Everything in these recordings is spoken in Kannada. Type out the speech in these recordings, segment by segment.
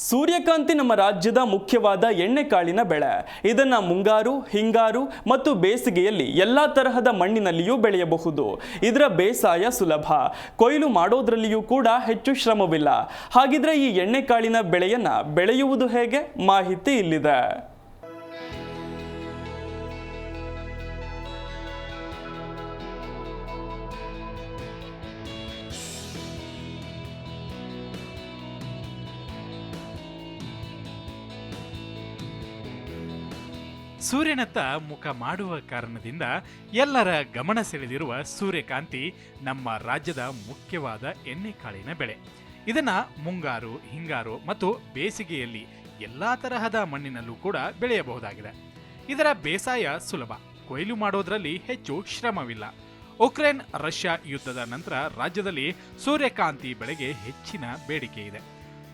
ಸೂರ್ಯಕಾಂತಿ ನಮ್ಮ ರಾಜ್ಯದ ಮುಖ್ಯವಾದ ಎಣ್ಣೆಕಾಳಿನ ಬೆಳೆ. ಇದನ್ನ ಮುಂಗಾರು, ಹಿಂಗಾರು ಮತ್ತು ಬೇಸಿಗೆಯಲ್ಲಿ ಎಲ್ಲಾ ತರಹದ ಮಣ್ಣಿನಲ್ಲಿಯೂ ಬೆಳೆಯಬಹುದು. ಇದರ ಬೇಸಾಯ ಸುಲಭ, ಕೊಯ್ಲು ಮಾಡೋದ್ರಲ್ಲಿಯೂ ಕೂಡ ಹೆಚ್ಚು ಶ್ರಮವಿಲ್ಲ. ಹಾಗಿದ್ರೆ ಈ ಎಣ್ಣೆಕಾಳಿನ ಬೆಳೆಯನ್ನ ಬೆಳೆಯುವುದು ಹೇಗೆ? ಮಾಹಿತಿ ಇಲ್ಲಿದೆ. ಸೂರ್ಯನತ್ತ ಮುಖ ಮಾಡುವ ಕಾರಣದಿಂದ ಎಲ್ಲರ ಗಮನ ಸೆಳೆದಿರುವ ಸೂರ್ಯಕಾಂತಿ ನಮ್ಮ ರಾಜ್ಯದ ಮುಖ್ಯವಾದ ಎಣ್ಣೆಕಾಳಿನ ಬೆಳೆ. ಇದನ್ನ ಮುಂಗಾರು, ಹಿಂಗಾರು ಮತ್ತು ಬೇಸಿಗೆಯಲ್ಲಿ ಎಲ್ಲಾ ತರಹದ ಮಣ್ಣಿನಲ್ಲೂ ಕೂಡ ಬೆಳೆಯಬಹುದಾಗಿದೆ. ಇದರ ಬೇಸಾಯ ಸುಲಭ, ಕೊಯ್ಲು ಮಾಡೋದ್ರಲ್ಲಿ ಹೆಚ್ಚು ಶ್ರಮವಿಲ್ಲ. ಉಕ್ರೇನ್ ರಷ್ಯಾ ಯುದ್ಧದ ನಂತರ ರಾಜ್ಯದಲ್ಲಿ ಸೂರ್ಯಕಾಂತಿ ಬೆಳೆಗೆ ಹೆಚ್ಚಿನ ಬೇಡಿಕೆ ಇದೆ.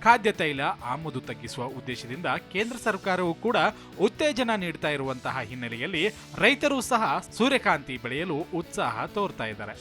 ಖಾದ್ಯ ತೈಲ ಆಮದು ತಗ್ಗಿಸುವ ಉದ್ದೇಶದಿಂದ ಕೇಂದ್ರ ಸರ್ಕಾರವು ಕೂಡ ಉತ್ತೇಜನ ನೀಡ್ತಾ ಇರುವಂತಹ ಹಿನ್ನೆಲೆಯಲ್ಲಿ ರೈತರು ಸಹ ಸೂರ್ಯಕಾಂತಿ ಬೆಳೆಯಲು ಉತ್ಸಾಹ ತೋರ್ತಾ ಇದ್ದಾರೆ.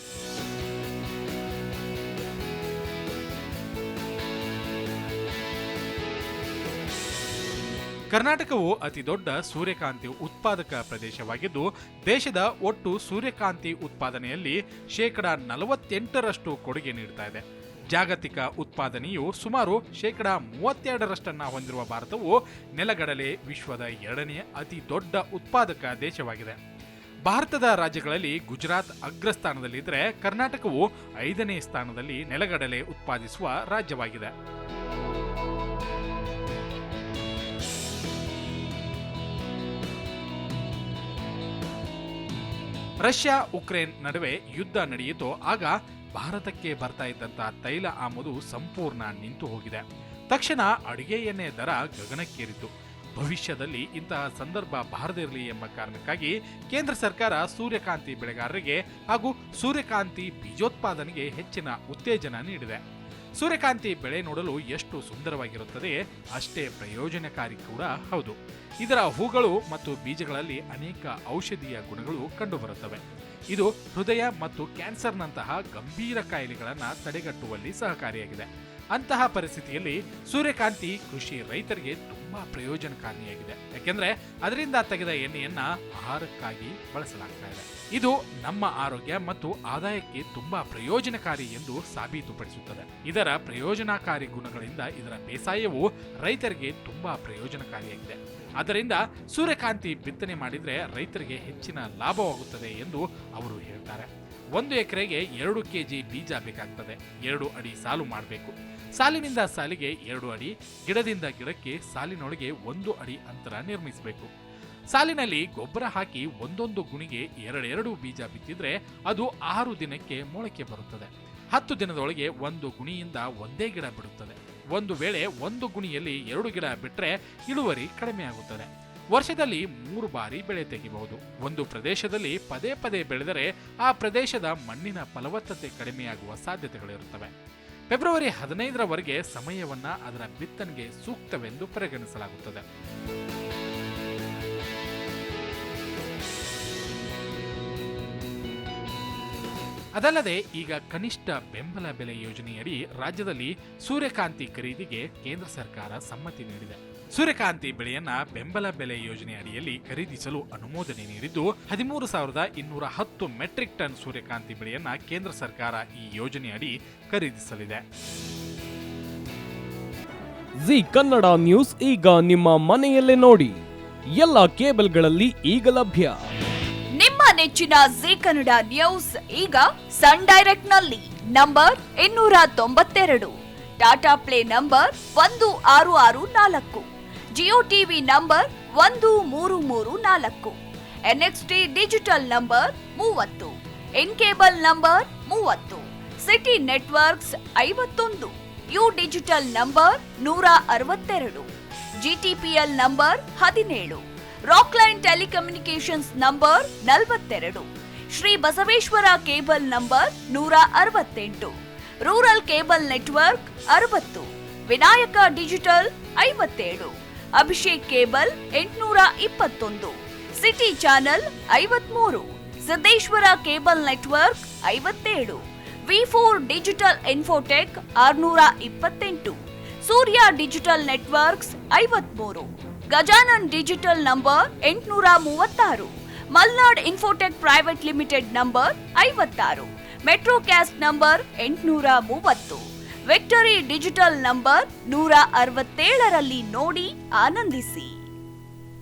ಕರ್ನಾಟಕವು ಅತಿ ದೊಡ್ಡ ಸೂರ್ಯಕಾಂತಿ ಉತ್ಪಾದಕ ಪ್ರದೇಶವಾಗಿದ್ದು, ದೇಶದ ಒಟ್ಟು ಸೂರ್ಯಕಾಂತಿ ಉತ್ಪಾದನೆಯಲ್ಲಿ 48% ಕೊಡುಗೆ ನೀಡುತ್ತಾ ಇದೆ. ಜಾಗತಿಕ ಉತ್ಪಾದನೆಯು ಸುಮಾರು 32% ಹೊಂದಿರುವ ಭಾರತವು ನೆಲಗಡಲೆ ವಿಶ್ವದ 2ನೇ ಅತಿ ದೊಡ್ಡ ಉತ್ಪಾದಕ ದೇಶವಾಗಿದೆ. ಭಾರತದ ರಾಜ್ಯಗಳಲ್ಲಿ ಗುಜರಾತ್ ಅಗ್ರಸ್ಥಾನದಲ್ಲಿದ್ದರೆ ಕರ್ನಾಟಕವು 5ನೇ ಸ್ಥಾನದಲ್ಲಿ ನೆಲಗಡಲೆ ಉತ್ಪಾದಿಸುವ ರಾಜ್ಯವಾಗಿದೆ. ರಷ್ಯಾ ಉಕ್ರೇನ್ ನಡುವೆ ಯುದ್ಧ ನಡೆಯಿತೋ ಆಗ ಭಾರತಕ್ಕೆ ಬರ್ತಾ ಇದ್ದಂತಹ ತೈಲ ಆಮದು ಸಂಪೂರ್ಣ ನಿಂತು ಹೋಗಿದೆ. ತಕ್ಷಣ ಅಡುಗೆ ಎಣ್ಣೆ ದರ ಗಗನಕ್ಕೇರಿತು. ಭವಿಷ್ಯದಲ್ಲಿ ಇಂತಹ ಸಂದರ್ಭ ಬಾರದಿರಲಿ ಎಂಬ ಕಾರಣಕ್ಕಾಗಿ ಕೇಂದ್ರ ಸರ್ಕಾರ ಸೂರ್ಯಕಾಂತಿ ಬೆಳೆಗಾರರಿಗೆ ಹಾಗೂ ಸೂರ್ಯಕಾಂತಿ ಬೀಜೋತ್ಪಾದನೆಗೆ ಹೆಚ್ಚಿನ ಉತ್ತೇಜನ ನೀಡಿದೆ. ಸೂರ್ಯಕಾಂತಿ ಬೆಳೆ ನೋಡಲು ಎಷ್ಟು ಸುಂದರವಾಗಿರುತ್ತದೆ, ಅಷ್ಟೇ ಪ್ರಯೋಜನಕಾರಿ ಕೂಡ ಹೌದು. ಇದರ ಹೂಗಳು ಮತ್ತು ಬೀಜಗಳಲ್ಲಿ ಅನೇಕ ಔಷಧೀಯ ಗುಣಗಳು ಕಂಡುಬರುತ್ತವೆ. ಇದು ಹೃದಯ ಮತ್ತು ಕ್ಯಾನ್ಸರ್ನಂತಹ ಗಂಭೀರ ಕಾಯಿಲೆಗಳನ್ನು ತಡೆಗಟ್ಟುವಲ್ಲಿ ಸಹಕಾರಿಯಾಗಿದೆ. ಅಂತಹ ಪರಿಸ್ಥಿತಿಯಲ್ಲಿ ಸೂರ್ಯಕಾಂತಿ ಕೃಷಿ ರೈತರಿಗೆ ತುಂಬಾ ಪ್ರಯೋಜನಕಾರಿಯಾಗಿದೆ. ಯಾಕೆಂದ್ರೆ ಅದರಿಂದ ತೆಗೆದ ಎಣ್ಣೆಯನ್ನ ಆಹಾರಕ್ಕಾಗಿ ಬಳಸಲಾಗ್ತಾ ಇದೆ. ಇದು ನಮ್ಮ ಆರೋಗ್ಯ ಮತ್ತು ಆದಾಯಕ್ಕೆ ತುಂಬಾ ಪ್ರಯೋಜನಕಾರಿ ಎಂದು ಸಾಬೀತುಪಡಿಸುತ್ತದೆ. ಇದರ ಪ್ರಯೋಜನಕಾರಿ ಗುಣಗಳಿಂದ ಇದರ ಬೇಸಾಯವು ರೈತರಿಗೆ ತುಂಬಾ ಪ್ರಯೋಜನಕಾರಿಯಾಗಿದೆ. ಆದ್ದರಿಂದ ಸೂರ್ಯಕಾಂತಿ ಬಿತ್ತನೆ ಮಾಡಿದ್ರೆ ರೈತರಿಗೆ ಹೆಚ್ಚಿನ ಲಾಭವಾಗುತ್ತದೆ ಎಂದು ಅವರು ಹೇಳ್ತಾರೆ. 1 ಎಕರೆಗೆ 2 ಕೆಜಿ ಬೀಜ ಬೇಕಾಗ್ತದೆ. 2 ಅಡಿ ಸಾಲು ಮಾಡಬೇಕು. ಸಾಲಿನಿಂದ ಸಾಲಿಗೆ 2 ಅಡಿ, ಗಿಡದಿಂದ ಗಿಡಕ್ಕೆ ಸಾಲಿನೊಳಗೆ 1 ಅಡಿ ಅಂತರ ನಿರ್ಮಿಸಬೇಕು. ಸಾಲಿನಲ್ಲಿ ಗೊಬ್ಬರ ಹಾಕಿ ಒಂದೊಂದು ಗುಣಿಗೆ 2 ಬೀಜ ಬಿತ್ತಿದ್ರೆ ಅದು 6 ದಿನಕ್ಕೆ ಮೊಳಕೆ ಬರುತ್ತದೆ. 10 ದಿನದೊಳಗೆ 1 ಗುಣಿಯಿಂದ ಒಂದೇ ಗಿಡ ಬಿಡುತ್ತದೆ. ಒಂದು ವೇಳೆ 1 ಗುಣಿಯಲ್ಲಿ 2 ಗಿಡ ಬಿಟ್ಟರೆ ಇಳುವರಿ ಕಡಿಮೆ ಆಗುತ್ತದೆ. ವರ್ಷದಲ್ಲಿ 3 ಬಾರಿ ಬೆಳೆ ತೆಗೆಯಬಹುದು. ಒಂದು ಪ್ರದೇಶದಲ್ಲಿ ಪದೇ ಪದೇ ಬೆಳೆದರೆ ಆ ಪ್ರದೇಶದ ಮಣ್ಣಿನ ಫಲವತ್ತತೆ ಕಡಿಮೆಯಾಗುವ ಸಾಧ್ಯತೆಗಳಿರುತ್ತವೆ. ಫೆಬ್ರವರಿ 15ರವರೆಗೆ ಸಮಯವನ್ನ ಅದರ ಬಿತ್ತನೆಗೆ ಸೂಕ್ತವೆಂದು ಪರಿಗಣಿಸಲಾಗುತ್ತದೆ. ಅದಲ್ಲದೆ ಈಗ ಕನಿಷ್ಠ ಬೆಂಬಲ ಬೆಲೆ ಯೋಜನೆಯಡಿ ರಾಜ್ಯದಲ್ಲಿ ಸೂರ್ಯಕಾಂತಿ ಖರೀದಿಗೆ ಕೇಂದ್ರ ಸರ್ಕಾರ ಸಮ್ಮತಿ ನೀಡಿದೆ. ಸೂರ್ಯಕಾಂತಿ ಬೆಳೆಯನ್ನ ಬೆಂಬಲ ಬೆಲೆ ಯೋಜನೆ ಅಡಿಯಲ್ಲಿ ಖರೀದಿಸಲು ಅನುಮೋದನೆ ನೀಡಿದ್ದು 13,210 ಮೆಟ್ರಿಕ್ ಟನ್ ಸೂರ್ಯಕಾಂತಿ ಬೆಳೆಯನ್ನ ಕೇಂದ್ರ ಸರ್ಕಾರ ಈ ಯೋಜನೆ ಅಡಿ ಖರೀದಿಸಲಿದೆ. ಜಿ ಕನ್ನಡ ನ್ಯೂಸ್ ಈಗ ನಿಮ್ಮ ಮನೆಯಲ್ಲೇ ನೋಡಿ. ಎಲ್ಲ ಕೇಬಲ್ಗಳಲ್ಲಿ ಈಗ ಲಭ್ಯ. ನಿಮ್ಮ ನೆಚ್ಚಿನ ಜಿ ಕನ್ನಡ ನ್ಯೂಸ್ ಈಗ ಸನ್ ಡೈರೆಕ್ಟ್ ನಲ್ಲಿ number 292, Tata play number 1664, Jio TV number 1334, NXT digital number 30, in cable number 30, city networks 51, U digital number 162, GTPL number 17, Rockline telecommunications number 42, Shri Basaveshwara cable number 168, rural cable network 60, Vinayaka digital 57, Abhishek cable 821, city channel 53, Siddeshwara cable network 57, V4 digital Infotech 628, Surya digital networks 53, Gajanan digital number 836, Malnad Infotech private limited number 56, Metrocast number 830, Victory digital number 167ರಲ್ಲಿ ನೋಡಿ ಆನಂದಿಸಿ.